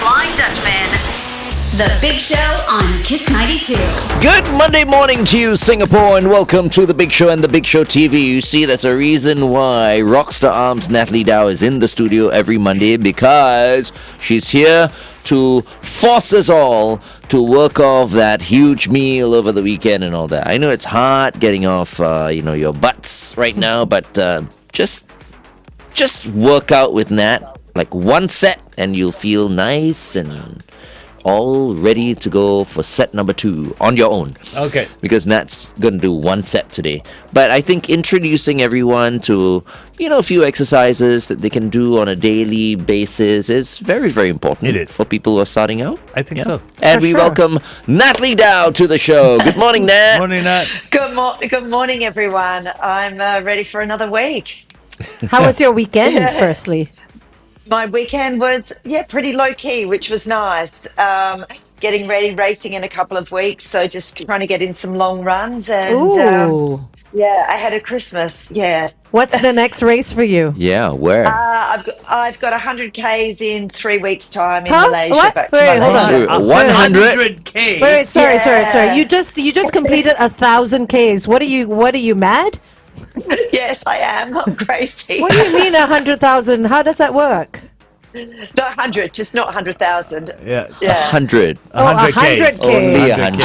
Flying Dutchman. The Big Show on Kiss 92. Good Monday morning to you, Singapore, and welcome to The Big Show and The Big Show TV. You see, there's a reason why Rockstar Arms Natalie Dau is in the studio every Monday, because she's here to force us all to work off that huge meal over the weekend and all that. I know it's hard getting off, your butts right now, but just work out with Nat. Like one set, and you'll feel nice and all ready to go for set number 2 on your own. Okay. Because Nat's going to do one set today. But I think introducing everyone to, a few exercises that they can do on a daily basis is very, very important. It is. For people who are starting out. I think so. And we welcome Natalie Dau to the show. Good morning, Nat. Morning, Nat. Good morning, everyone. I'm ready for another week. How was your weekend, firstly? My weekend was, pretty low-key, which was nice. Getting ready, racing in a couple of weeks, so just trying to get in some long runs. And Ooh. I had a Christmas, What's the next race for you? Yeah, where? I've got 100 Ks in 3 weeks' time in Huh? Malaysia. What? Back to Wait, hold Malaysia. on. 100? Ks. Wait, sorry. Yeah. You just completed 1,000 Ks. What are you mad? Yes, I am. I'm crazy. What do you mean 100,000? How does that work? Not 100, just not 100,000. Yeah. 100. 100 Ks. Ks. Only 100.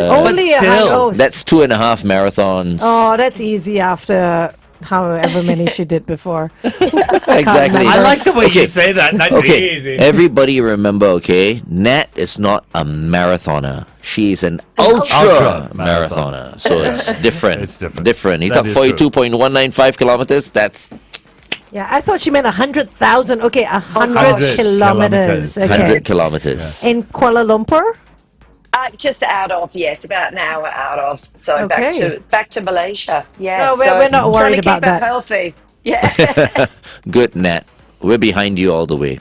Only But still, 100. Oh, That's 2.5 marathons. oh, that's easy after however many she did before. Exactly. I like the way Okay. you say that. Not Okay, easy. everybody remember, okay? Nat is not a marathoner. She's an ultra marathoner. So it's different. It's different. Different. He That took is true. 42.195 kilometers. That's Yeah, I thought she meant 100,000. Okay, 100 100 kilometers. kilometers. Okay. 100 kilometers. In Kuala Lumpur? Just out of, about an hour out of. So Okay. back to Malaysia. Yeah. No, we're not worried about that. Healthy. Yeah. Good, Nat. We're behind you all the way.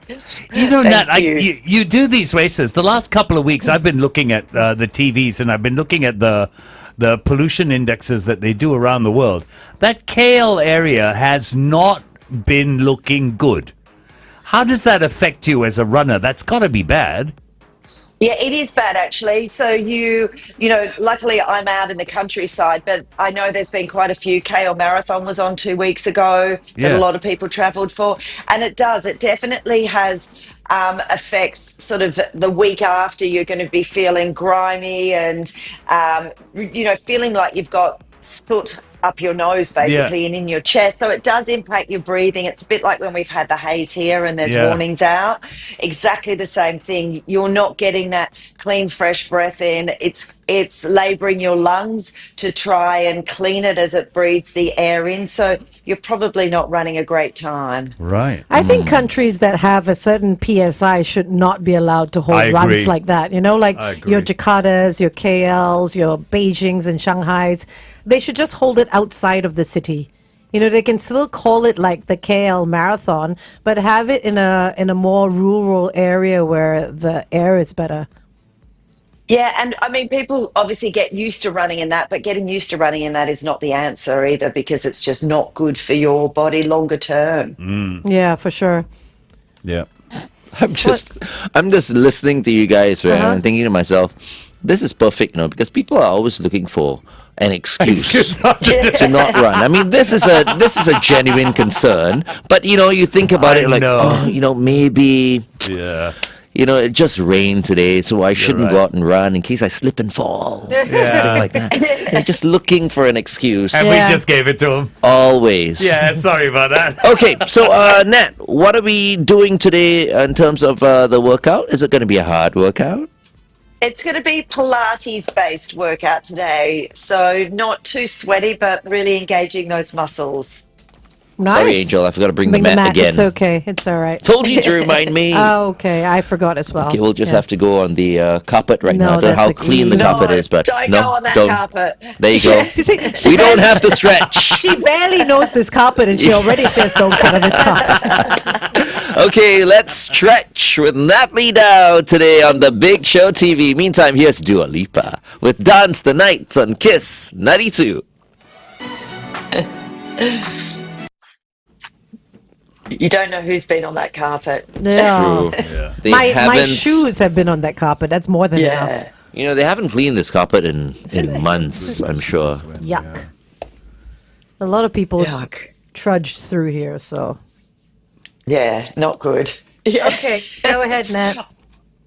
You know, Thank Nat, you. you do these races. The last couple of weeks, I've been looking at the TVs, and I've been looking at the pollution indexes that they do around the world. That KL area has not been looking good. How does that affect you as a runner? That's got to be bad. Yeah, it is bad actually. So luckily I'm out in the countryside, but I know there's been quite a few. KL Marathon was on 2 weeks ago that Yeah. a lot of people travelled for. And it definitely has effects sort of the week after. You're going to be feeling grimy and, feeling like you've got soot up your nose basically and in your chest. So it does impact your breathing. It's a bit like when we've had the haze here and there's warnings out. Exactly the same thing. You're not getting that clean, fresh breath in. It's labouring your lungs to try and clean it as it breathes the air in. So you're probably not running a great time. Right. I think countries that have a certain PSI should not be allowed to hold I runs agree. like that. Like I agree. your Jakartas, your KLs, your Beijings and Shanghais. They should just hold it outside of the city. They can still call it like the KL Marathon, but have it in a more rural area where the air is better. Yeah, and I mean, people obviously get used to running in that, but getting used to running in that is not the answer either, because it's just not good for your body longer term. Yeah, for sure. Yeah. I'm just listening to you guys, right? And I'm thinking to myself, this is perfect, because people are always looking for an excuse to not run. I mean, this is a genuine concern, but you think about it like, maybe Yeah. it just rained today, so I shouldn't go out and run in case I slip and fall. Something like that. They're just looking for an excuse. And Yeah. we just gave it to him. Always. Yeah, sorry about that. Okay, so Nat, what are we doing today in terms of the workout? Is it going to be a hard workout? It's going to be Pilates-based workout today, so not too sweaty, but really engaging those muscles. Nice. Sorry, Angel, I forgot to bring the Bring mat again. It's okay. It's all right. Told you to remind me. Oh, okay. I forgot as well. Okay, we'll just have to go on the carpet right No, now. I don't know that's how okay. clean the No, carpet is, but don't no, go on that don't. carpet. There you go. You see, We don't have to stretch. She barely knows this carpet, and she already says don't get on this carpet. Okay, let's stretch with Natalie Dau today on the Big Show TV. Meantime, here's Dua Lipa with Dance the Night on Kiss 92. You don't know who's been on that carpet. Yeah. True. Yeah. They My haven't. shoes have been on that carpet. That's more than enough. Yeah. They haven't cleaned this carpet in months. I'm sure. Yuck. A lot of people Yuck. trudged through here, so. Yeah, not good. Yeah. Okay, go ahead, Nat.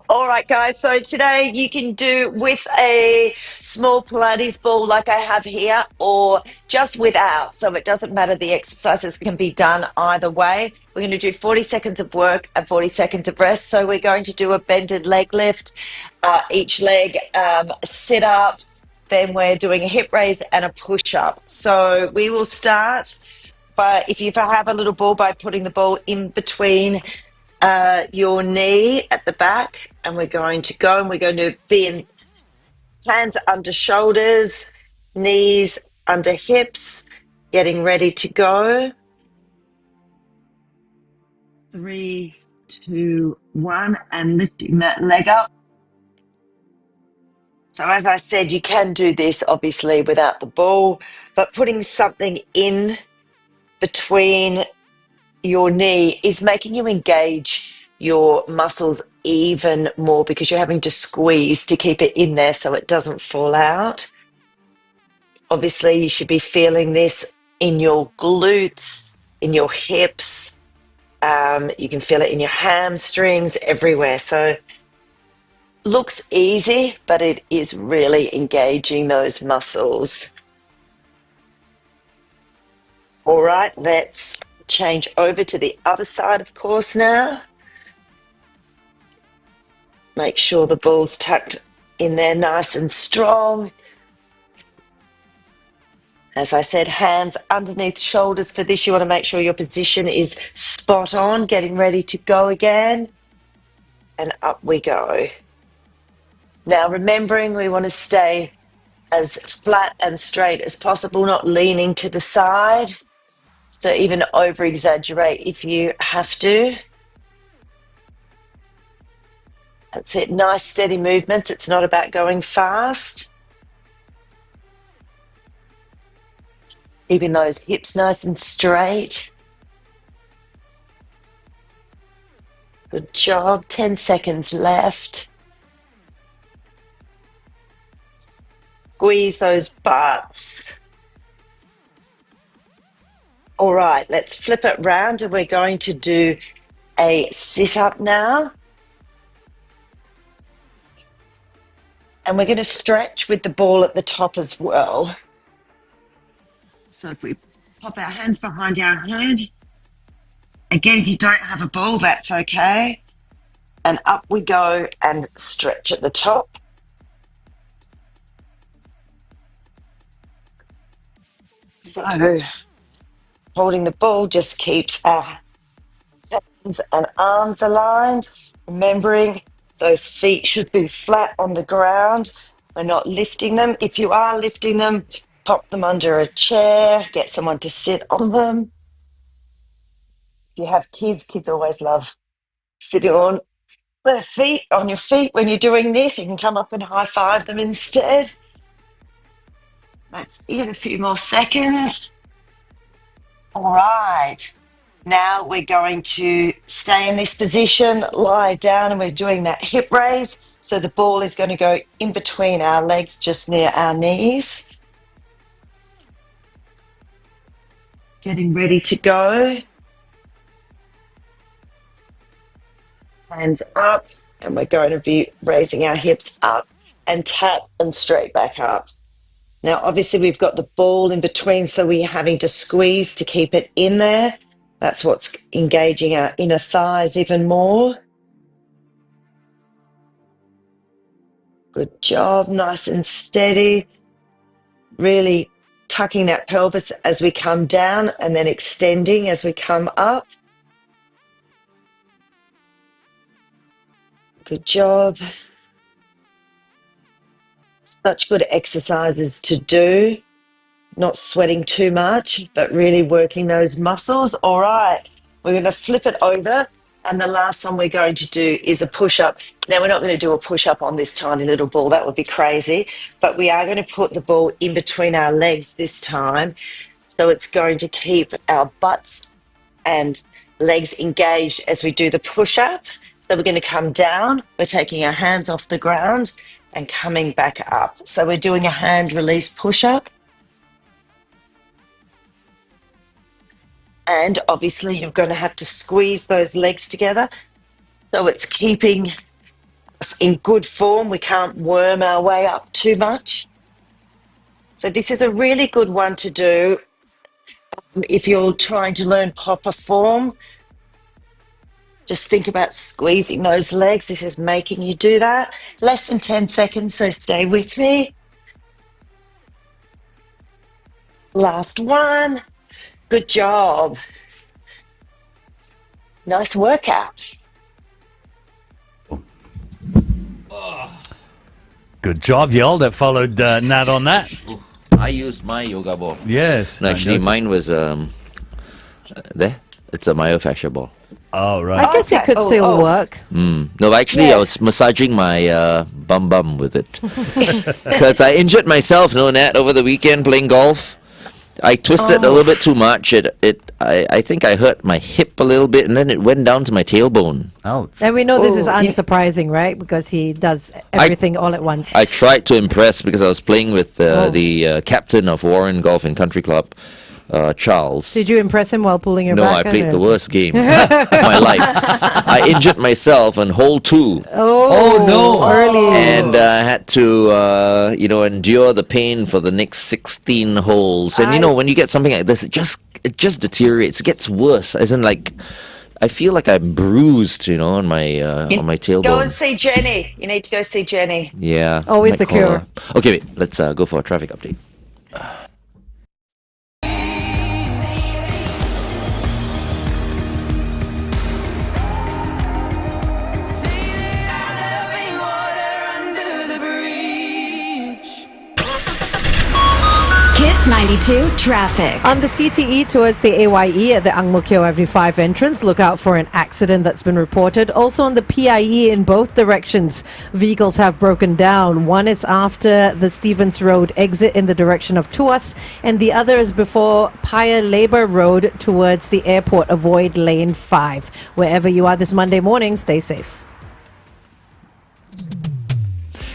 All right, guys. So today you can do with a small Pilates ball like I have here, or just without. So it doesn't matter. The exercises can be done either way. We're going to do 40 seconds of work and 40 seconds of rest. So we're going to do a bended leg lift, each leg sit up. Then we're doing a hip raise and a push up. So we will start. But if you have a little ball, by putting the ball in between your knee at the back, and we're going to go, and we're going to be in hands under shoulders, knees under hips, getting ready to go. 3, 2, 1, and lifting that leg up. So as I said, you can do this obviously without the ball, but putting something in between your knee is making you engage your muscles even more, because you're having to squeeze to keep it in there so it doesn't fall out. Obviously, you should be feeling this in your glutes, in your hips. You can feel it in your hamstrings, everywhere. So looks easy, but it is really engaging those muscles. All right, let's change over to the other side, of course, now. Make sure the ball's tucked in there nice and strong. As I said, hands underneath shoulders for this. You want to make sure your position is spot on, getting ready to go again. And up we go. Now, remembering we want to stay as flat and straight as possible, not leaning to the side. So even over-exaggerate if you have to. That's it. Nice, steady movements. It's not about going fast. Keeping those hips nice and straight. Good job. 10 seconds left. Squeeze those butts. All right, let's flip it round, and we're going to do a sit-up now. And we're going to stretch with the ball at the top as well. So if we pop our hands behind our head, again, if you don't have a ball, that's okay. And up we go and stretch at the top. So holding the ball just keeps our hands and arms aligned. Remembering those feet should be flat on the ground. We're not lifting them. If you are lifting them, pop them under a chair, get someone to sit on them. If you have kids, kids always love sitting on their feet, on your feet when you're doing this. You can come up and high-five them instead. Let's get a few more seconds. All right. Now we're going to stay in this position, lie down, and we're doing that hip raise. So the ball is going to go in between our legs, just near our knees. Getting ready to go. Hands up, and we're going to be raising our hips up and tap and straight back up. Now, obviously, we've got the ball in between, so we're having to squeeze to keep it in there. That's what's engaging our inner thighs even more. Good job, nice and steady. Really tucking that pelvis as we come down and then extending as we come up. Good job. Such good exercises to do. Not sweating too much, but really working those muscles. All right, we're going to flip it over, and the last one we're going to do is a push-up. Now, we're not going to do a push-up on this tiny little ball. That would be crazy. But we are going to put the ball in between our legs this time. So it's going to keep our butts and legs engaged as we do the push-up. So we're going to come down. We're taking our hands off the ground and coming back up. So we're doing a hand release push-up. And obviously you're going to have to squeeze those legs together. So it's keeping us in good form. We can't worm our way up too much. So this is a really good one to do if you're trying to learn proper form. Just think about squeezing those legs. This is making you do that. Less than 10 seconds, so stay with me. Last one. Good job. Nice workout. Good job, y'all, that followed Nat on that. I used my yoga ball. Yes. No, I actually, noticed. mine was there. It's a myofascial ball. Oh, right. I guess it Okay. could still work. No, actually, I was Yes. massaging my bum with it because I injured myself, no, Nat, over the weekend playing golf. I twisted a little bit too much. I think I hurt my hip a little bit, and then it went down to my tailbone. Ouch. And we know this is Oh, yeah. unsurprising, right? Because he does everything all at once. I tried to impress because I was playing with the captain of Warren Golf and Country Club, Charles. Did you impress him while pulling your No, back? I played the worst game of my life. I injured myself on hole 2. Oh, no. Early. And I had to, endure the pain for the next 16 holes. And when you get something like this, it just deteriorates. It gets worse. As in, like, I feel like I'm bruised, on my tailbone. Go and see Jenny. You need to go see Jenny. Yeah. Always might the call cure. her. Okay, wait. Let's go for a traffic update. Kiss 92 traffic. On the CTE towards the AYE at the Ang Mo Kio Avenue 5 entrance, look out for an accident that's been reported. Also on the PIE in both directions, vehicles have broken down. One is after the Stevens Road exit in the direction of Tuas, and the other is before Paya Labour Road towards the airport. Avoid lane 5. Wherever you are this Monday morning, stay safe.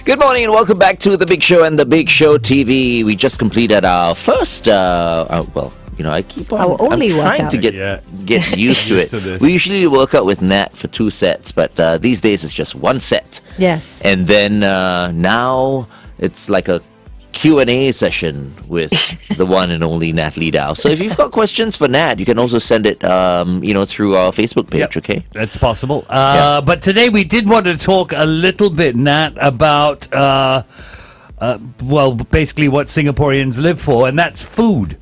Good morning and welcome back to The Big Show and The Big Show TV. We just completed our first, I keep on Our only I'm trying workout. to get used to it. to this. We usually work out with Nat for 2 sets, but these days it's just 1 set. Yes. And then now it's like a Q&A session with the one and only Natalie Dau. So if you've got questions for Nat, you can also send it, through our Facebook page, Yep, okay? that's possible. Yeah. But today we did want to talk a little bit, Nat, about, basically what Singaporeans live for, and that's food.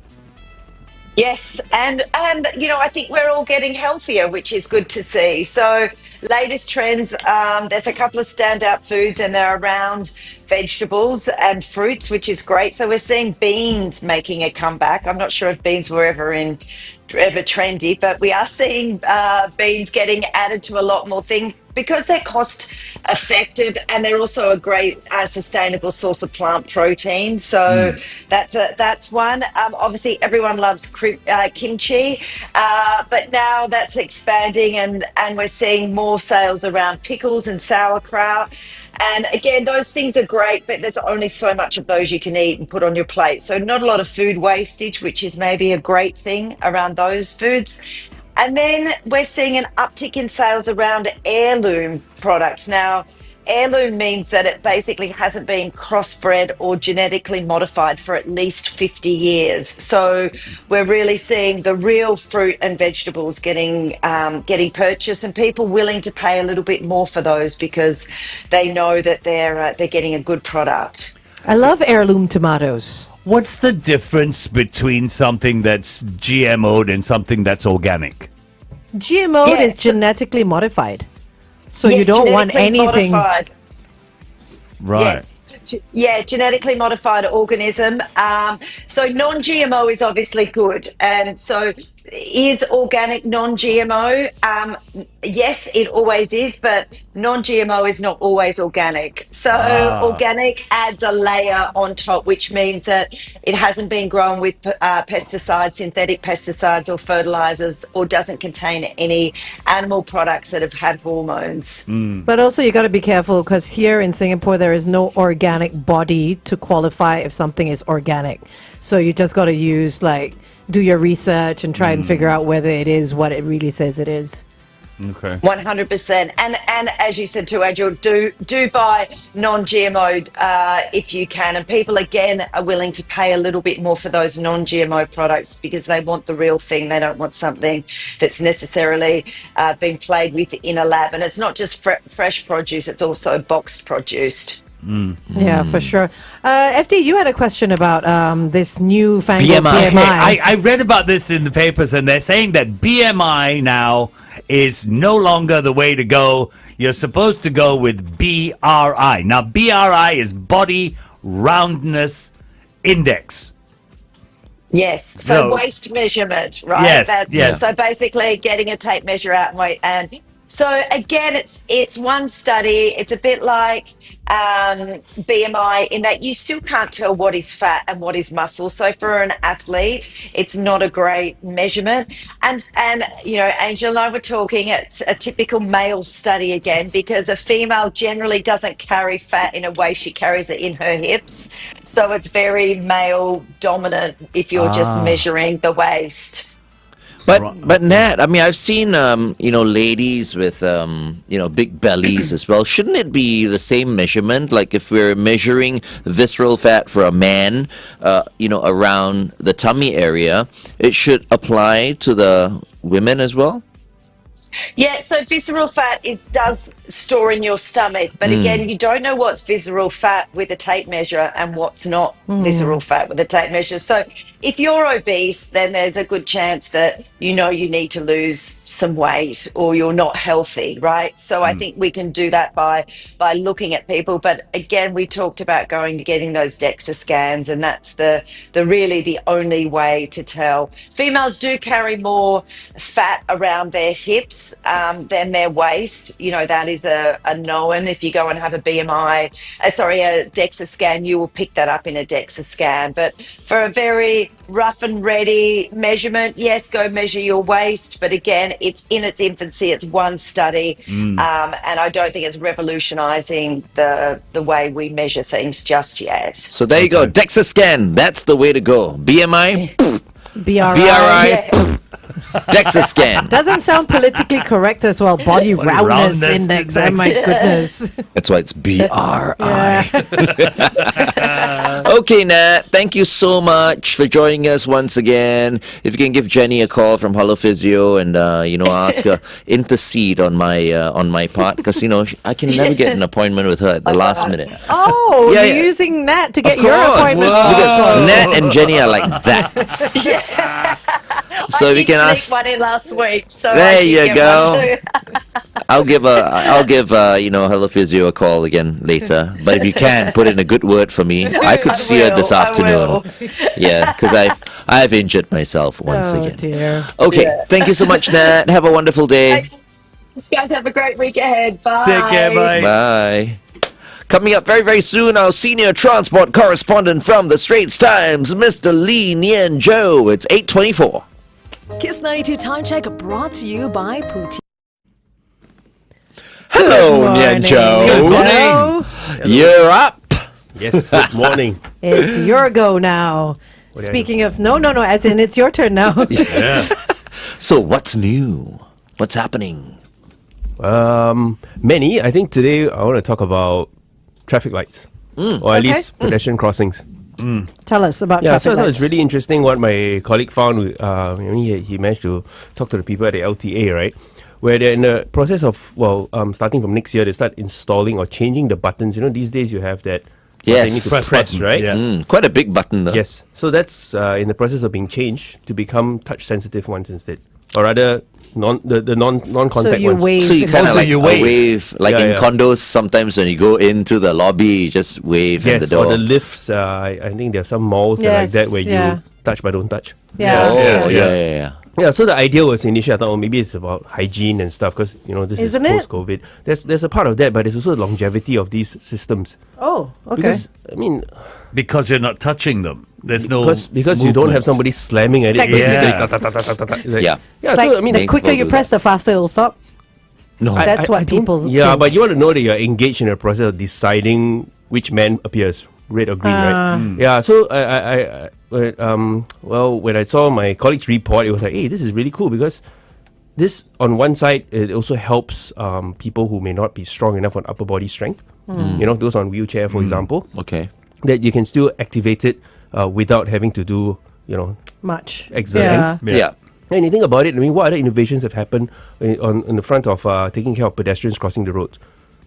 Yes, and I think we're all getting healthier, which is good to see. So, latest trends. There's a couple of standout foods, and they're around vegetables and fruits, which is great. So we're seeing beans making a comeback. I'm not sure if beans were ever trendy, but we are seeing beans getting added to a lot more things because they're cost effective and they're also a great sustainable source of plant protein. So that's one. Obviously, everyone loves kimchi, but now that's expanding and we're seeing more sales around pickles and sauerkraut. And again, those things are great, but there's only so much of those you can eat and put on your plate. So not a lot of food wastage, which is maybe a great thing around those foods. And then we're seeing an uptick in sales around heirloom products. Now, heirloom means that it basically hasn't been crossbred or genetically modified for at least 50 years. So we're really seeing the real fruit and vegetables getting purchased, and people willing to pay a little bit more for those because they know that they're getting a good product. I love heirloom tomatoes. What's the difference between something that's GMO'd and something that's organic? GMO Yes. is genetically modified. So you Yes, don't want genetically anything. modified. Right. Yes. Genetically modified organism. So non-GMO is obviously good. And so is organic non-GMO? Yes, it always is, but non-GMO is not always organic. So organic adds a layer on top, which means that it hasn't been grown with pesticides, synthetic pesticides or fertilizers, or doesn't contain any animal products that have had hormones. But also you got to be careful because here in Singapore there is no organic body to qualify if something is organic. So you just got to use do your research and try and figure out whether it is what it really says it is. Okay. 100%. And as you said too, Angel, do buy non-GMO if you can. And people, again, are willing to pay a little bit more for those non-GMO products because they want the real thing. They don't want something that's necessarily been played with in a lab. And it's not just fresh produce, it's also boxed produce. Yeah, for sure. FD, you had a question about this new fangled BMI. BMI. I read about this in the papers, and they're saying that BMI now is no longer the way to go. You're supposed to go with BRI. Now, BRI is Body Roundness Index. Yes, so waist measurement, right? Yes. So basically getting a tape measure out and weight. And so again, it's one study. It's a bit like BMI in that you still can't tell what is fat and what is muscle. So for an athlete, it's not a great measurement. And Angel and I were talking, it's a typical male study again, because a female generally doesn't carry fat in a way, she carries it in her hips. So it's very male dominant if you're just measuring the waist. But Nat, I mean, I've seen ladies with big bellies as well. Shouldn't it be the same measurement? Like if we're measuring visceral fat for a man, around the tummy area, it should apply to the women as well. Yeah, so visceral fat does store in your stomach, but again, you don't know what's visceral fat with a tape measure and what's not visceral fat with a tape measure. So if you're obese, then there's a good chance that you need to lose some weight or you're not healthy, right? So I think we can do that by looking at people. But again, we talked about getting those DEXA scans, and that's the really the only way to tell. Females do carry more fat around their hips than their waist. That is a known. If you go and have a DEXA scan, you will pick that up in a DEXA scan. But for a very rough and ready measurement, yes, go measure your waist. But again, it's in its infancy. It's one study, and I don't think it's revolutionising the way we measure things just yet. So there you go, DEXA scan. That's the way to go. BMI, BRI. Yeah. DEXA scan. Doesn't sound politically correct as well. Body roundness index. Oh my goodness. That's why it's BRI. Yeah. Okay, Nat, thank you so much for joining us once again. If you can give Jenny a call from Hello Physio and ask her intercede on my part, because I can never get an appointment with her at the last minute. Oh, you're using Nat to get your appointment. Because Nat and Jenny are like that. So we can ask. One in last week. So there you go. I'll give Hello Physio a call again later. But if you can put in a good word for me, I could see her this afternoon. Yeah, because I have injured myself once again. Dear. Okay, thank you so much, Nat. Have a wonderful day. You guys have a great week ahead. Bye. Take care, bye. Bye. Coming up very, very soon, our senior transport correspondent from the Straits Times, Mr. Lee Nian Tjoe. It's 8:24. Kiss 92 Time Check brought to you by Pootie. Hello, Nian Tjoe. Good morning. You're up. Yes, good morning. It's your go now. Speaking of, no, as in it's your turn now. Yeah. So what's new? What's happening? Many. I think today I want to talk about traffic lights. Or at least pedestrian crossings. Tell us about Yeah, traffic so I thought lights. it's really interesting what my colleague found. He managed to talk to the people at the LTA, right? Where they're in the process of, starting from next year, they start installing or changing the buttons. These days you have that button you need to press, button, right? yeah. Quite a big button, though. Yes. So that's in the process of being changed to become touch-sensitive ones instead. Or rather, non-contact So you ones. wave. So you kind of Also like you wave. Like Yeah, in yeah. condos, sometimes when you go into the lobby, you just wave at the Yes, door. or the lifts. I think there are some malls that are like Yes, that where yeah. you touch but don't touch. Yeah. Oh, Yeah. yeah. Yeah, so the idea was initially I thought, maybe it's about hygiene and stuff because this Isn't is it? post-COVID. There's a part of that, but there's also the longevity of these systems. Oh, okay. Because I mean, Because you're not touching them. There's no because you don't have movement. somebody slamming at it. Technically. Persistently, Yeah. ta, ta, ta, ta, ta, ta. It's like- Yeah. yeah. It's like So I mean, the quicker you people do press, the faster it will stop. No. That's what don't- people Yeah, think. but you want to know that you're engaged in a process of deciding which man appears, red or green, right? Yeah. So when I saw my colleague's report, it was like, hey, this is really cool because this, on one side, it also helps people who may not be strong enough on upper body strength. Those on wheelchair, for example, Okay. that you can still activate it without having to do, Much. exerting. Yeah. Yeah. And you think about it, I mean, what other innovations have happened on the front of taking care of pedestrians crossing the roads?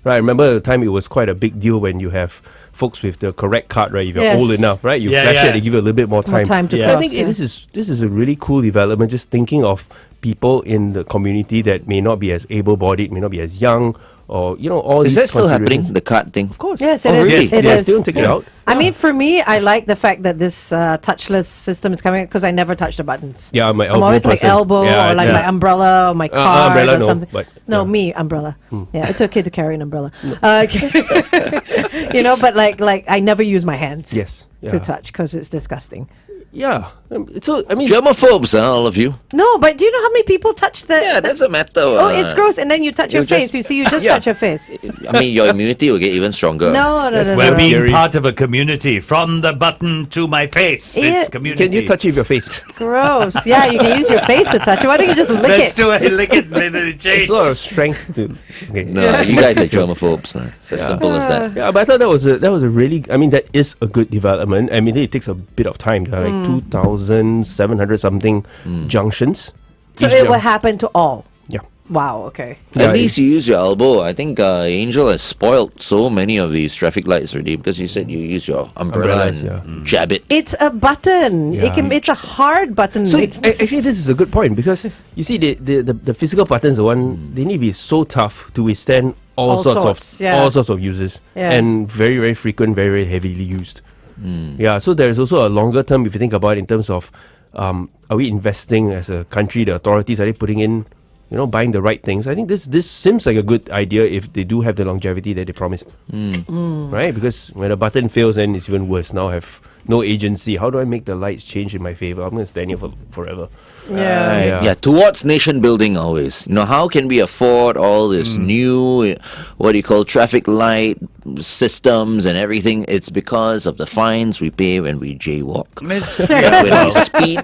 Right, I remember the time it was quite a big deal when you have folks with the correct card, right? If you're Yes. old enough, right? You Yeah, flash yeah. it, they give you a little bit more time. More time to Yeah. I cross. think yeah. this is a really cool development. Just thinking of people in the community that may not be as able-bodied, may not be as young, or all Is these that still happening? considerations. The card thing? Of course. Yes, it Oh, is. really? It Yeah, is. still take it out. I mean, for me, I like the fact that this touchless system is coming because I never touch the buttons. Yeah, my I'm elbow always like person. elbow Yeah, or like yeah. my umbrella or my card umbrella, or no, something. but, no, yeah. me umbrella. Yeah, it's okay to carry an umbrella. But like I never use my hands. Yes. To Yeah. touch because it's disgusting. Yeah. So I mean, Germophobes, all of you. No, but do you know how many people touch the? Yeah, that's a matter. Oh, it's gross. And then you touch You your face. just- You see, you just Yeah. touch your face. I mean, your immunity will get even stronger. No. We're being Scary. part of a community. From the button to my face. Yeah. It's community. can you touch it with your face? Gross. Yeah, you can use your face to touch it. Why don't you just lick Let's it? do it. Lick it. Let it change. It's a lot of strength to. Okay. No, you guys are germophobes. It's as simple as that. Yeah, but I thought that was a really. I mean, that is a good development. I mean, it takes a bit of time. There are like 2,700 something junctions. So Each it jun- will happen to all. Yeah. Wow. Okay. Yeah, At least you use your elbow. I think Angel has spoiled so many of these traffic lights already because you said you use your umbrella Umbrellas, and jab it. It's a button. Yeah. It's a hard button. So it's actually, this is a good point because you see, the physical buttons, the one they need to be so tough to withstand all sorts of uses Yeah. and very very frequent, very very heavily used. Yeah. So there is also a longer term if you think about it in terms of are we investing as a country? The authorities, are they putting in, buying the right things? I think this seems like a good idea if they do have the longevity that they promise. Right? Because when a button fails, then it's even worse. Now I have no agency. How do I make the lights change in my favor? I'm going to stand here for forever. Yeah. Yeah, towards nation building always. How can we afford all this new, what do you call, traffic light systems and everything? It's because of the fines we pay when we jaywalk, and when we speed,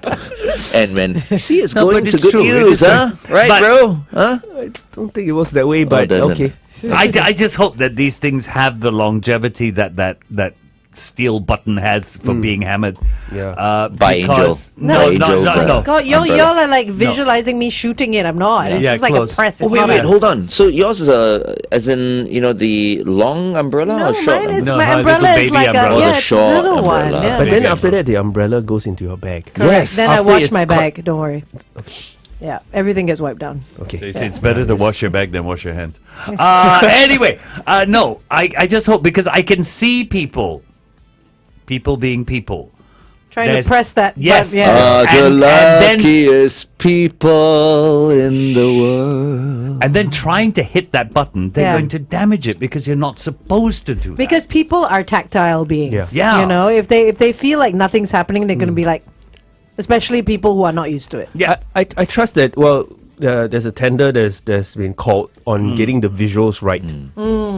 and when it's No, going but to it's good true. It use, is huh? true. Right, But- bro? Huh? I don't think it works that way, but doesn't. okay. I just hope that these things have the longevity that steel button has for being hammered. Yeah. By because- Angel. No, By no, Angel's, no, no. God, umbrella. y'all are like visualizing me shooting it. I'm not. It's Yeah, just like close. a press. Oh, It's wait, not wait, a, hold on. So yours is as in, the long umbrella No, or short mine is No, my her umbrella little is baby like umbrella. Oh, the it's a short little one. umbrella. Yeah. But then Maybe after that, the umbrella goes into your bag. Yes. Then I After wash it's my co- bag. Don't worry. Yeah, everything gets wiped down. Okay. So it's better to wash your bag than wash your hands. Anyway, no, I just hope because I can see people being people. Trying There's- to press that. Yes. Button, yes. The And then- luckiest people in the world. And then trying to hit that button, they're Yeah. going to damage it because you're not supposed to do that. Because people are tactile beings. Yeah. Yeah. If they feel like nothing's happening, they're going to be like, especially people who are not used to it. Yeah. I trust that. Well, there's a tender that's been called on getting the visuals right.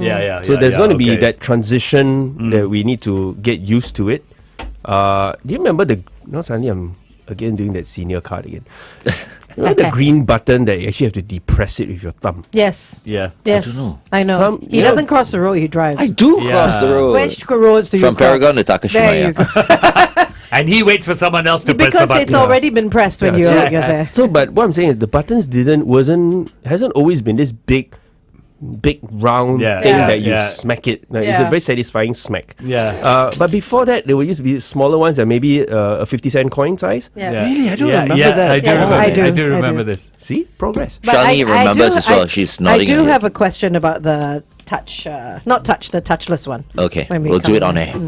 Yeah. So there's going to be okay. that transition that we need to get used to it. Do you remember suddenly I'm again doing that senior card again. Remember the green button that you actually have to depress it with your thumb? Yes. Yeah. Yes. I know. Some- He yeah. doesn't cross the road, he drives. I do cross the road. Which roads do you From cross? Paragon to Takashimaya. There you go. And he waits for someone else to press the Because button. it's already been pressed when Yeah. you're there. So, but what I'm saying is the buttons hasn't always been this big round Yeah. thing Yeah. that you Yeah. smack it. Like, It's a Yeah. very satisfying smack. Yeah. But before that, there used to be smaller ones that maybe a 50-cent coin size. Yeah. Really? I don't remember yeah, that. I do Yes, remember. I do. I do I remember do. this. See? Progress. But Shani remembers as well. She's nodding I do her head. have a question about the touch, not touch, the touchless one. Okay, when we we'll do come it on back. air.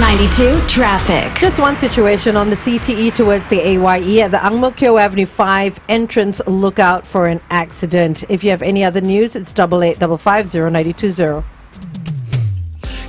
92 traffic. Just one situation on the CTE towards the AYE at the Ang Mo Kio Avenue 5 entrance. Look out for an accident. If you have any other news, it's 885550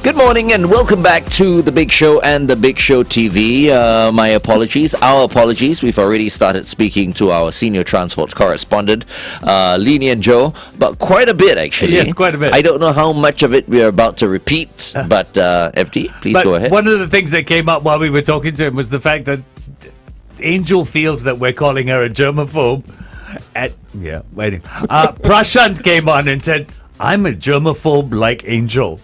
Good morning and welcome back to The Big Show and The Big Show TV. My apologies, our apologies. We've already started speaking to our senior transport correspondent, Lee Nian Tjoe, but quite a bit actually. Yes, quite a bit. I don't know how much of it we're about to repeat, but FD, please But go ahead. one of the things that came up while we were talking to him was the fact that Angel feels that we're calling her a germaphobe. Prashant came on and said, I'm a germaphobe like Angel.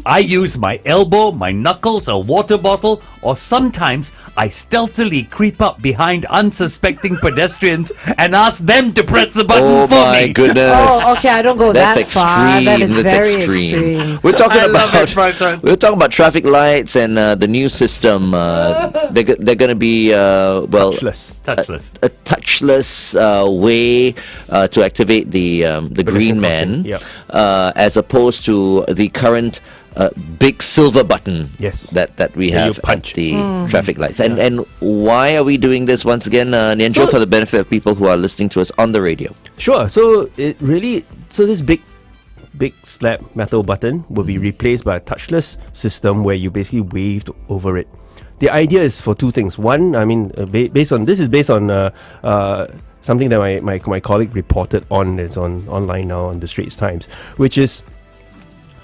I use my elbow, my knuckles, a water bottle, or sometimes I stealthily creep up behind unsuspecting pedestrians and ask them to press the button Oh for my me. goodness! Oh, okay, I don't go That's that extreme. far. That is That's very extreme. extreme. We're talking I love about it, Prashant. we're talking about traffic lights and the new system. They're going to be Touchless. Touchless. a touchless way to activate the green man, Yep. as opposed to the current big silver button Yes. that we That have you at punch. the traffic lights. And why are we doing this once again, Nian Tjoe, So- for the benefit of people who are listening to us on the radio? Sure. So this big slab metal button will be replaced by a touchless system where you basically waved over it. The idea is for two things. One, I mean, based on something that my colleague reported on. It's online now on the Straits Times, which is.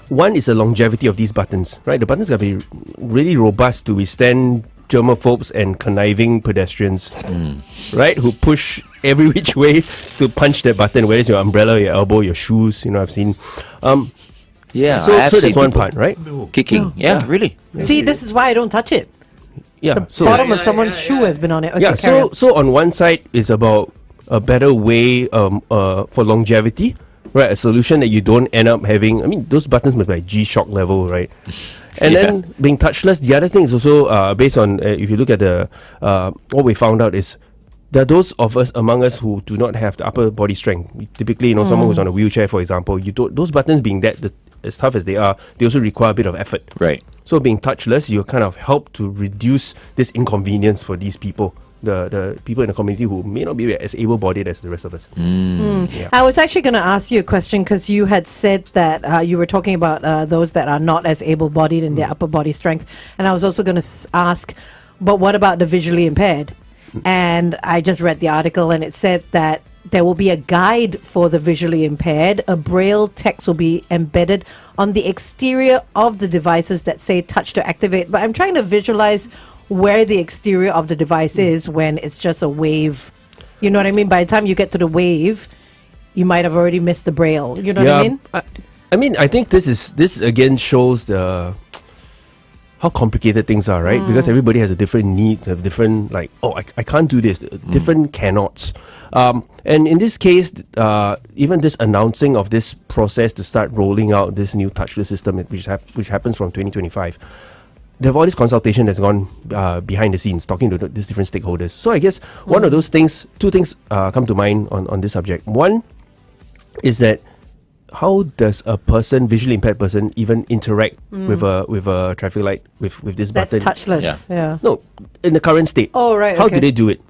One is the longevity of these buttons, right? The buttons gotta be really robust to withstand germaphobes and conniving pedestrians, right? Who push every which way to punch that button, whether it's your umbrella, your elbow, your shoes. I've seen. Yeah, So that's one part, right? Kicking, yeah, really. See, this is why I don't touch it. Yeah. The So bottom of someone's shoe has been on it. Okay, yeah. carry on. So on one side is about a better way for longevity. Right, a solution that you don't end up having. I mean, those buttons must be like G-Shock level, right? And then being touchless. The other thing is also based on if you look at the what we found out is there are those of us among us who do not have the upper body strength. Typically, someone who's on a wheelchair, for example, those buttons being as tough as they are, they also require a bit of effort. Right. So being touchless, you kind of help to reduce this inconvenience for these people. The people in the community who may not be as able-bodied as the rest of us. Yeah. I was actually going to ask you a question because you had said that you were talking about those that are not as able-bodied in their upper body strength. And I was also going to ask, but what about the visually impaired? And I just read the article and it said that there will be a guide for the visually impaired. A braille text will be embedded on the exterior of the devices that say touch to activate. But I'm trying to visualize where the exterior of the device is when it's just a wave. You know what I mean? By the time you get to the wave, you might have already missed the braille. You know what I mean? I think this again shows how complicated things are, right? Because everybody has a different need, have different I can't do this, different cannots. And in this case, even this announcing of this process to start rolling out this new touchless system, which happens from 2025. There have all this consultation that's gone behind the scenes, talking to these different stakeholders. So I guess one of those things, two things come to mind on this subject. One is that how does a visually impaired person, even interact with a traffic light with this That's button? touchless. Yeah. No, in the current state. Oh, right. How okay. do they do it?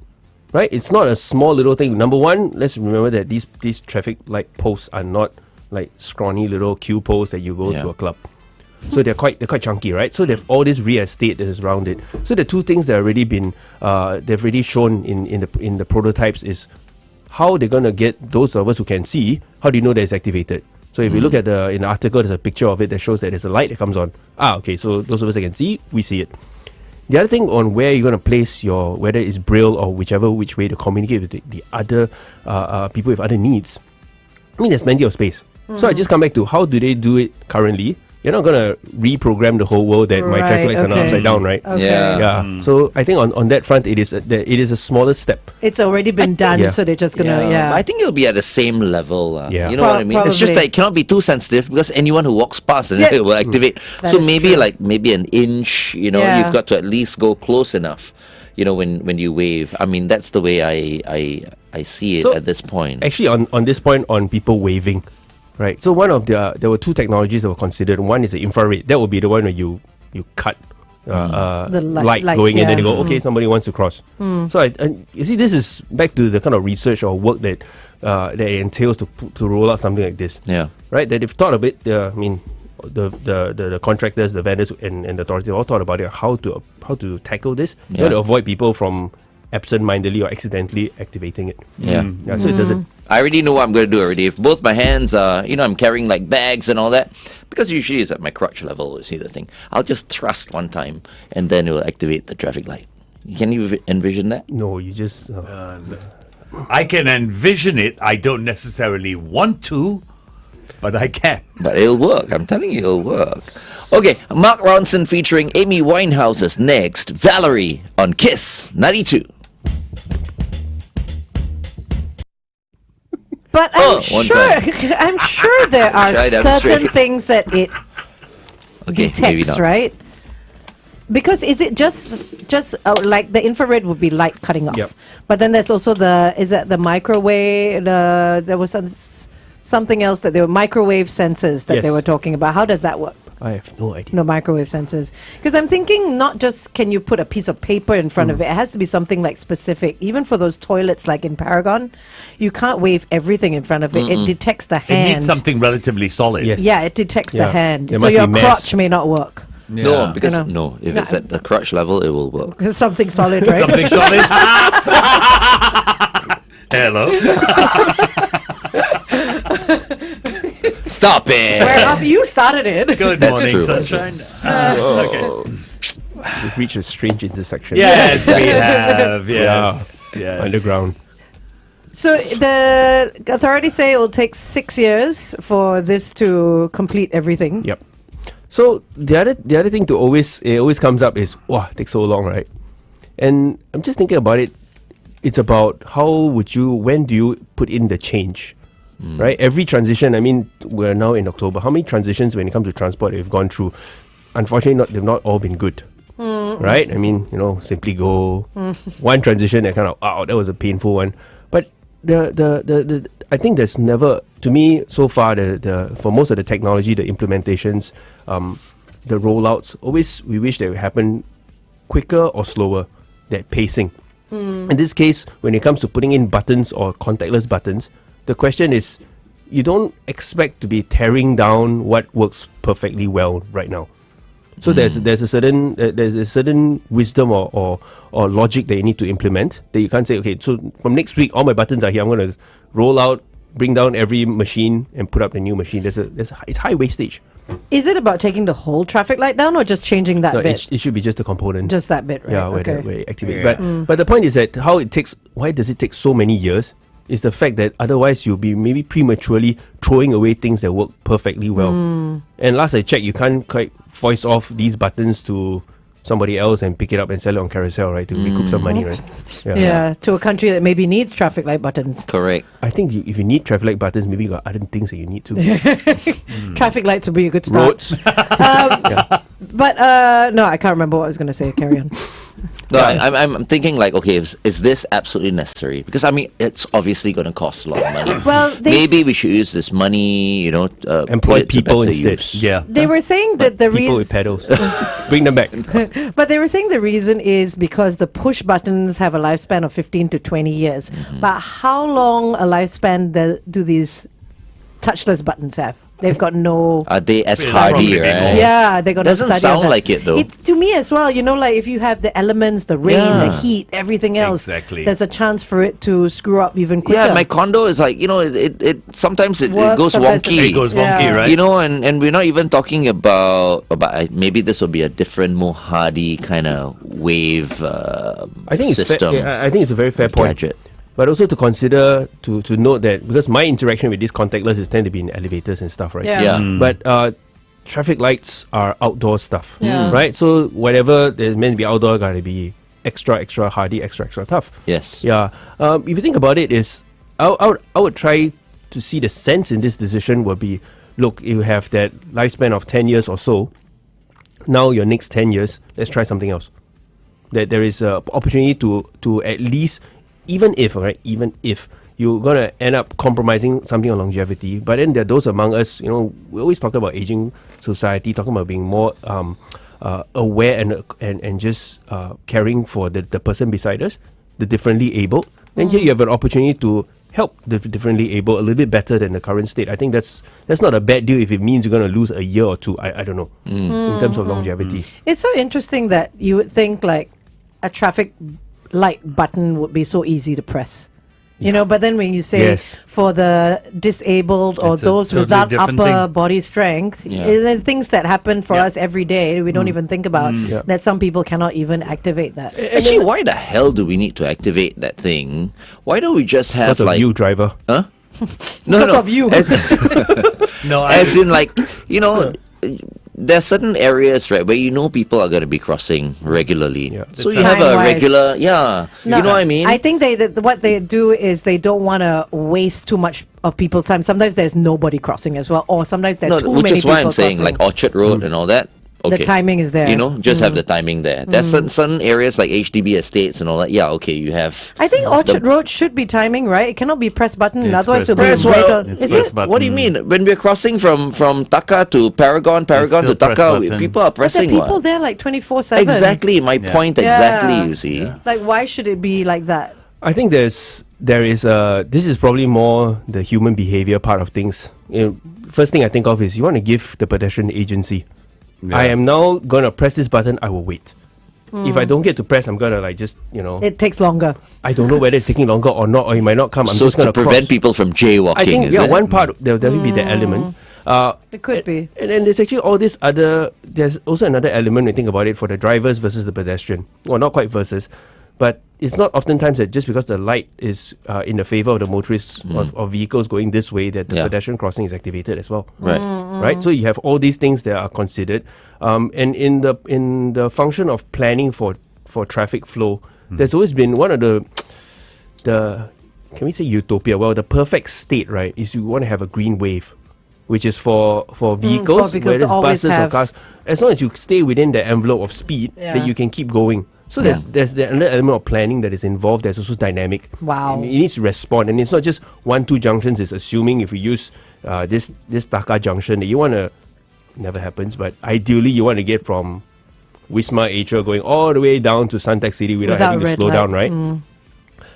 Right? It's not a small little thing. Number one, let's remember that these traffic light posts are not like scrawny little queue posts that you go to a club. So they're quite chunky, right? So they've all this real estate that is around it. So the two things that have already been they've already shown in the prototypes is how they're gonna get those of us who can see. How do you know that it's activated? So if you look at in the article, there's a picture of it that shows that there's a light that comes on. Okay, so those of us that can see, we see it. The other thing on where you're going to place whether it's braille or which way to communicate with the other people with other needs. I mean, there's plenty of space. So I just come back to how do they do it currently? You're not going to reprogram the whole world that my traffic lights are now upside down, right? Okay. Yeah. So I think on that front, it is a smaller step. It's already been done, so they're just going to, I think it'll be at the same level. Yeah. You know what I mean? It's just Probably. that it cannot be too sensitive because anyone who walks past and it will activate. That So is maybe true. maybe an inch, you've got to at least go close enough, when you wave. I mean, that's the way I see it So, at this point. Actually, on this point, on people waving, right? So there were two technologies that were considered. One is the infrared. That would be the one where you cut The light lights, going in, and they yeah. go, okay, somebody wants to cross. So you see, this is back to the kind of research or work that that it entails to roll out something like this. Yeah. Right, that they've thought of it. I mean, the contractors, the vendors, and the authorities all thought about it, how to tackle this, to avoid people from absent-mindedly or accidentally activating it. Yeah. So it doesn't. I already know what I'm going to do already. If both my hands are, I'm carrying like bags and all that, because usually it's at my crotch level, you see the thing. I'll just thrust one time and then it will activate the traffic light. Can you envision that? No, you just. I can envision it. I don't necessarily want to, but I can. But it'll work. I'm telling you, it'll work. Okay, Mark Ronson featuring Amy Winehouse is next. Valerie on Kiss 92. But one time. I'm sure there are Try that certain straight. things that it Okay, maybe detects, not. right? Because is it just like the infrared would be light cutting off, Yep. but then there's also the microwave. There was something else that there were microwave sensors that they Yes. were talking about. How does that work? I have no idea. No microwave sensors. Because I'm thinking not just can you put a piece of paper in front of it. It has to be something like specific. Even for those toilets like in Paragon, you can't wave everything in front of it. It detects the It hand. needs something relatively solid. Yes. Yeah, it detects the Yeah. hand. There So must your be mass. crotch may not work. No, because You no, know. if it's at the crotch level, it will work. Because something solid, right? Something solid. Hello. Stop it! Where have you started it? Good That's morning, true, that's sunshine. Okay. We've reached a strange intersection. Yes, we have. Yes. Yes. Underground. So the authorities say it will take 6 years for this to complete everything. Yep. So the other thing it always comes up is, wow, it takes so long, right? And I'm just thinking about it. It's about when do you put in the change, right? Every transition. I mean, we're now in October. How many transitions when it comes to transport we've gone through? Unfortunately, they've not all been good, right? I mean, Simply Go. One transition that kind of, that was a painful one. But the I think there's never, to me so far, for most of the technology, the implementations, the rollouts, always we wish they would happen quicker or slower. That pacing. In this case, when it comes to putting in buttons or contactless buttons, the question is, you don't expect to be tearing down what works perfectly well right now. So there's a certain wisdom or logic that you need to implement, that you can't say, okay, so from next week all my buttons are here, I'm going to roll out, bring down every machine and put up the new machine. It's high wastage. Is it about taking the whole traffic light down or just changing that No, bit? it should be just a component. Just that bit, right? Yeah, where okay. they activate. But the point is that why does it take so many years? Is the fact that otherwise you'll be maybe prematurely throwing away things that work perfectly well. And last I checked, you can't quite voice off these buttons to somebody else and pick it up and sell it on Carousel, right? To recoup some money, right? Yeah, to a country that maybe needs traffic light buttons. Correct. I think if you need traffic light buttons, maybe you got other things that you need to. Traffic lights would be a good start. Roads. But no, I can't remember what I was going to say. Carry on. No, I'm thinking like, okay, is this absolutely necessary? Because I mean, it's obviously going to cost a lot of money. Well, maybe we should use this money, Employ put it to people better instead. use. Yeah. They were saying that the People with reason, pedals. Bring them back. but they were saying the reason is because the push buttons have a lifespan of 15 to 20 years. But how long a lifespan do these touchless buttons have? They've got no. Are they as It's hardy, probably right? more. Yeah, they got Doesn't no study on sound that. like it, though. To me as well, like if you have the elements, the rain, the Yeah. heat, everything else, Exactly. there's a chance for it to screw up even quicker. Yeah, my condo is like, it sometimes it Works, goes sometimes wonky. It goes Yeah. wonky, right? And we're not even talking about maybe this will be a different, more hardy kind of wave I think it's system. I think it's a very fair point. gadget. But also to consider, to note that, because my interaction with these contactless is tend to be in elevators and stuff, right? Yeah. Yeah. But traffic lights are outdoor stuff, Yeah. right? So whatever there's meant to be outdoor, gotta be extra hardy, extra tough. Yes. Yeah. If you think about it, I would try to see the sense in this decision would be, look, you have that lifespan of 10 years or so. Now your next 10 years, let's try something else. That there is a opportunity to at least, even if you're gonna end up compromising something on longevity, but then there are those among us, we always talk about aging society, talking about being more aware and just caring for the person beside us, the differently abled, then here you have an opportunity to help the differently able a little bit better than the current state. I think that's not a bad deal if it means you're going to lose a year or two. I don't know in terms of longevity. It's so interesting that you would think like a traffic light button would be so easy to press. You know, but then when you say for the disabled or It's a those totally without different upper thing. body strength, there's things that happen for us every day we don't even think about, that some people cannot even activate that. Actually, why the hell do we need to activate that thing? Why don't we just have Because of like you, driver. Huh? Because of you. No, As in, like, you know, there are certain areas, right, where you know people are going to be crossing regularly. Yeah. So you have a Time-wise. regular, you know what I mean? I think what they do is they don't want to waste too much of people's time. Sometimes there's nobody crossing as well, or sometimes there's too which many is why people I'm saying, crossing. like Orchard Road and all that. Okay. The timing is there. You know, just have the timing there. There's certain areas like HDB estates and all that. Yeah, okay, you have. I think Orchard Road should be timing, right? It cannot be press button, It's otherwise press it'll be button. right on. It's Is press it? button. What do you mean? When we're crossing from Taka to Paragon to still press Taka, button. people are But there are pressing people what? there like 24/7. Exactly, my point exactly, Yeah. you see. Like, why should it be like that? I think this is probably more the human behavior part of things. First thing I think of is you want to give the pedestrian agency. I am now going to press this button, I will wait. If I don't get to press, I'm going to It takes longer. I don't know whether it's taking longer or not, or it might not come. I'm So just going to to prevent cross. people from jaywalking, I think, is yeah, it? one part, there'll definitely be the element. It could be. And then there's actually all this other, there's also another element when you think about it for the drivers versus the pedestrian. Well, not quite versus, but it's not oftentimes that just because the light is in the favor of the motorists of vehicles going this way that the pedestrian crossing is activated as well. Right. Right? So you have all these things that are considered. And in the function of planning for traffic flow, there's always been one of the can we say utopia? Well, the perfect state, right, is you want to have a green wave, which is for vehicles, because whether it's always buses or have- cars. As long as you stay within the envelope of speed, that you can keep going. So there's the another element of planning that is involved. There's also dynamic. Wow. It needs to respond, and it's not just 1-2 junctions. It's assuming if we use this Taka junction that you want to, never happens, but ideally you want to get from Wisma Atria going all the way down to Suntec City without having to red slow light. down, right?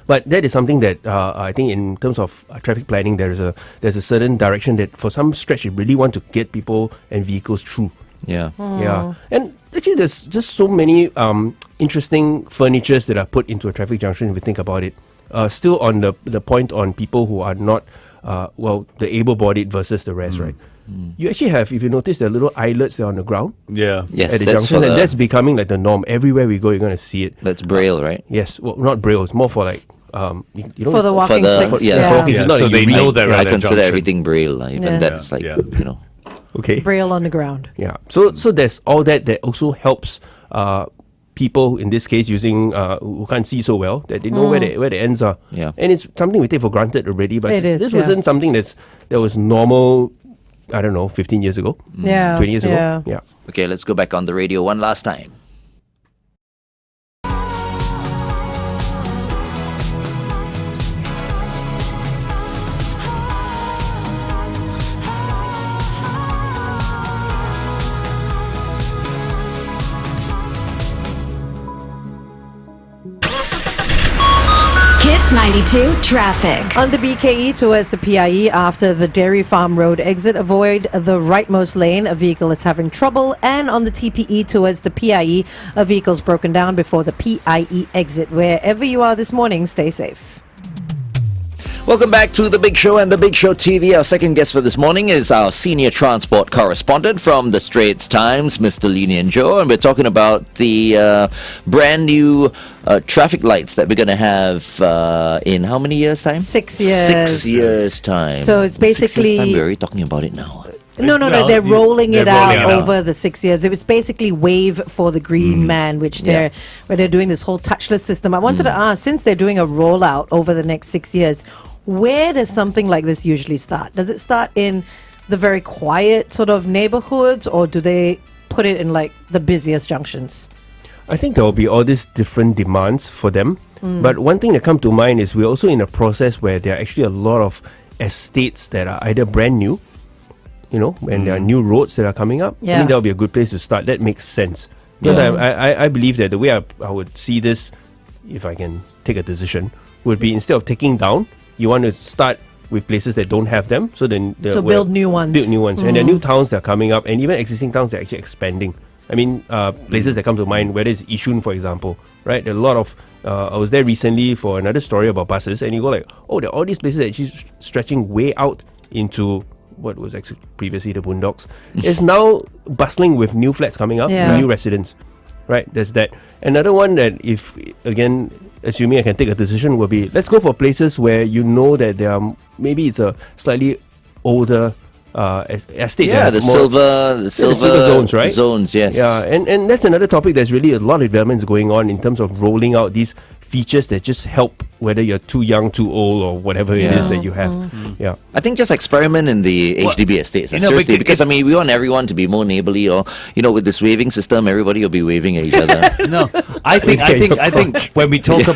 But that is something that I think in terms of traffic planning, there's a certain direction that for some stretch you really want to get people and vehicles through. Yeah. Yeah, and actually there's just so many interesting furnitures that are put into a traffic junction if you think about it. Still on the point on people who are not, the able-bodied versus the rest, right? You actually have, if you notice, there are little islets there on the ground Yeah. Yes, at the that's junction, and that's becoming like the norm. Everywhere we go, you're going to see it. that's Braille, right? Yes, well, not Braille, it's more for like, you know, For the walking the- sticks. yeah, for walking Yeah, It's not so that they you read. know they're Yeah, I at a consider junction. everything Braille. Even Yeah. that's like, Yeah. you know. Okay. Braille on the ground. Yeah. So there's all that also helps people in this case using who can't see so well, that they know where the ends are. Yeah. And it's something we take for granted already, but It is, this yeah. wasn't something that was normal, I don't know, 15 years ago, Yeah. 20 years yeah. ago. Yeah. Okay, let's go back on the radio one last time. Kiss 92 traffic. On the BKE towards the PIE after the Dairy Farm Road exit, avoid the rightmost lane. A vehicle is having trouble. And on the TPE towards the PIE, a vehicle's broken down before the PIE exit. Wherever you are this morning, stay safe. Welcome back to The Big Show and The Big Show TV. Our second guest for this morning is our senior transport correspondent from the Straits Times, Mr. Lee Nian Tjoe, and we're talking about the brand new traffic lights that we're going to have in how many years' time? 6 years. 6 years' time. So it's 6 years' basically- time, we're already talking about it now. No, Well, they're rolling it they're out rolling it out. over the 6 years. It was basically Wave for the Green Man, which where they're doing this whole touchless system. I wanted to ask, since they're doing a rollout over the next 6 years, where does something like this usually start? Does it start in the very quiet sort of neighborhoods, or do they put it in like the busiest junctions? I think there will be all these different demands for them. But one thing that comes to mind is we're also in a process where there are actually a lot of estates that are either brand new when there are new roads that are coming up, I Yeah. think that would be a good place to start. That makes sense. Because I believe that the way I would see this, if I can take a decision, would be instead of taking down, you want to start with places that don't have them. So then build new ones. Build new ones. And there are new towns that are coming up, and even existing towns that are actually expanding. I mean, places that come to mind, whether it's Yishun, for example, right? There are a lot of, I was there recently for another story about buses, and you go like, oh, there are all these places that actually stretching way out into what was actually previously the boondocks. It's now bustling with new flats coming up, Yeah. new residents, right? There's that. Another one that, if, again, assuming I can take a decision, will be, let's go for places where you know that there are, maybe it's a slightly older estate. Yeah, that the have more- silver silver zones, right? Zones, yes. Yeah, and that's another topic. There's really a lot of developments going on in terms of rolling out these features that just help whether you're too young, too old, or whatever it is that you have. Yeah. I think just experiment in the HDB estates. Seriously, because I mean, we want everyone to be more neighborly, or with this waving system, everybody will be waving at each other. No, I think when we talk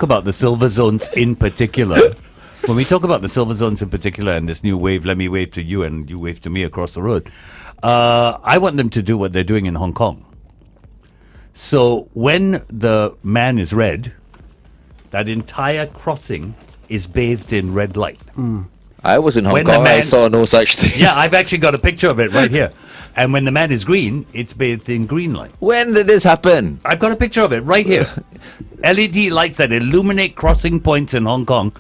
about the silver zones in particular, when we talk about the silver zones in particular and this new wave, let me wave to you and you wave to me across the road. I want them to do what they're doing in Hong Kong. So when the man is red, that entire crossing is bathed in red light. I was in Hong When the Kong, I man- saw no such thing. Yeah, I've actually got a picture of it right here. And when the man is green, it's bathed in green light. When did this happen? I've got a picture of it right here. LED lights that illuminate crossing points in Hong Kong,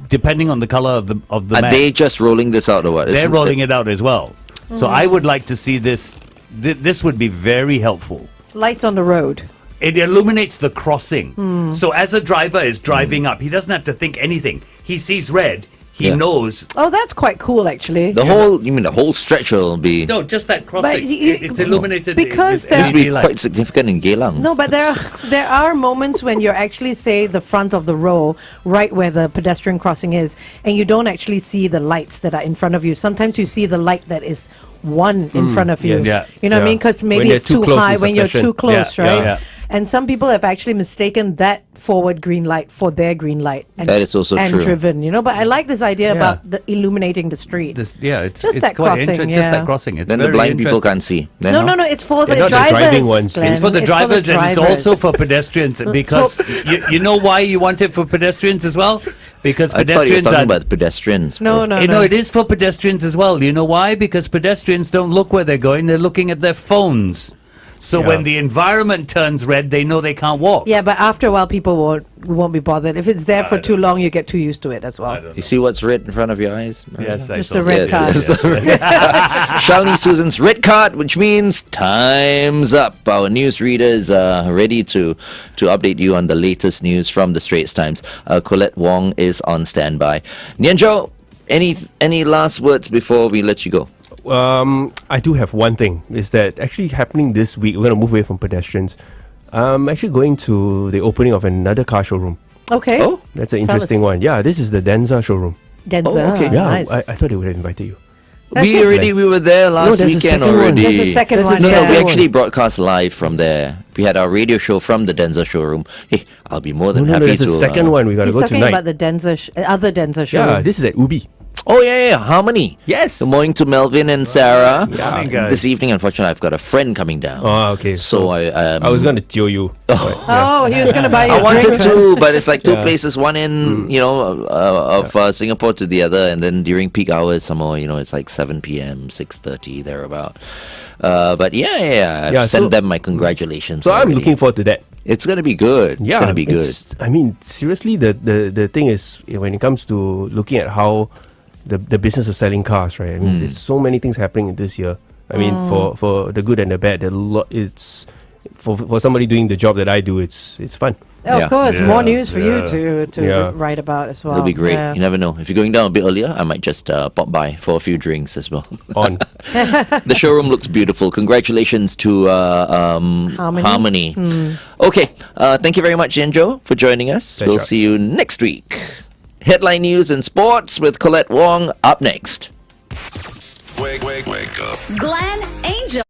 depending on the color of the Are man. they just rolling this out or what? They're rolling it out as well. So I would like to see this. This would be very helpful. Lights on the road. It illuminates the crossing. So as a driver is driving up, he doesn't have to think anything. He sees red. He Yeah. knows. Oh, that's quite cool, actually. You mean the whole stretch will be... No, just that crossing. you- It's illuminated. Because with there- This will be LED light. quite significant in Geylang. No, but there are moments when you're actually, say, the front of the row, right where the pedestrian crossing is, and you don't actually see the lights that are in front of you. Sometimes you see the light that is one in front of you. yes. Yeah. You know what I Yeah. mean? Because When maybe they're it's too too close high in when you're succession. too close, Yeah, right? yeah. And some people have actually mistaken that forward green light for their green light. And, That is also and true. driven, But I like this idea Yeah. about illuminating the street. It's Just it's that quite crossing, Just yeah. that crossing. It's Then the very blind people interesting. can't see. Then No, how? no, no. It's for the not the drivers. driving ones. Glenn. It's for the drivers and it's drivers. also for pedestrians because you know why you want it for pedestrians as well? Because I thought you were pedestrians talking are about pedestrians. No, no, You no. know, it is for pedestrians as well. You know why? Because pedestrians don't look where they're going, they're looking at their phones. So Yeah. when the environment turns red, they know they can't walk. Yeah, but after a while, people won't be bothered. If it's there for too long, you get too used to it as well. You see what's red in front of your eyes? Yes, I Just saw the that. red card. yes, the red card. Shalini Susan's red card, which means time's up. Our newsreaders are ready to update you on the latest news from the Straits Times. Colette Wong is on standby. Nian Tjoe, any last words before we let you go? I do have one thing. Is that actually happening this week? We're going to move away from pedestrians. I'm actually going to the opening of another car showroom. Okay. Oh, That's an Tell interesting us. one. Yeah, this is the Denza showroom. Denza. Oh, okay. Yeah, Nice. I thought they would have invited you. we were there last there's a weekend second one. already. There's a second There's a one. No, second we yeah. one. actually broadcast live from there. We had our radio show from the Denza showroom. Hey, I'll be more than No, happy there's to. a second one. We got to He's go talking tonight. about the Denza, other Denza show. Yeah, this is at Ubi. Oh yeah, Harmony. Yes. Good morning to Melvin and Sarah. Yeah. Morning, guys. This evening, unfortunately, I've got a friend coming down. Oh, okay. So I was going to tell you. Oh, he was going to buy you I a wanted drink. to, but it's like two Yeah. places, one in of Singapore to the other, and then during peak hours, some more. It's like 7 p.m., 6:30 thereabout. But I've Yeah, sent so- them my congratulations. So I'm already. looking forward to that. It's gonna be good. Yeah, it's gonna be good. I mean, seriously, the thing is, when it comes to looking at how the business of selling cars, right? I mean, there's so many things happening this year. I mean, for the good and the bad, it's for somebody doing the job that I do, it's fun. Oh, Yeah. of course, Yeah, more news for yeah. you to Yeah. write about as well. It'll be great. Yeah. You never know. If you're going down a bit earlier, I might just pop by for a few drinks as well. On. The showroom looks beautiful. Congratulations to Harmony. Okay, thank you very much, Enjo, for joining us. Pleasure. We'll see you next week. Headline news and sports with Colette Wong up next. Glenn Angel.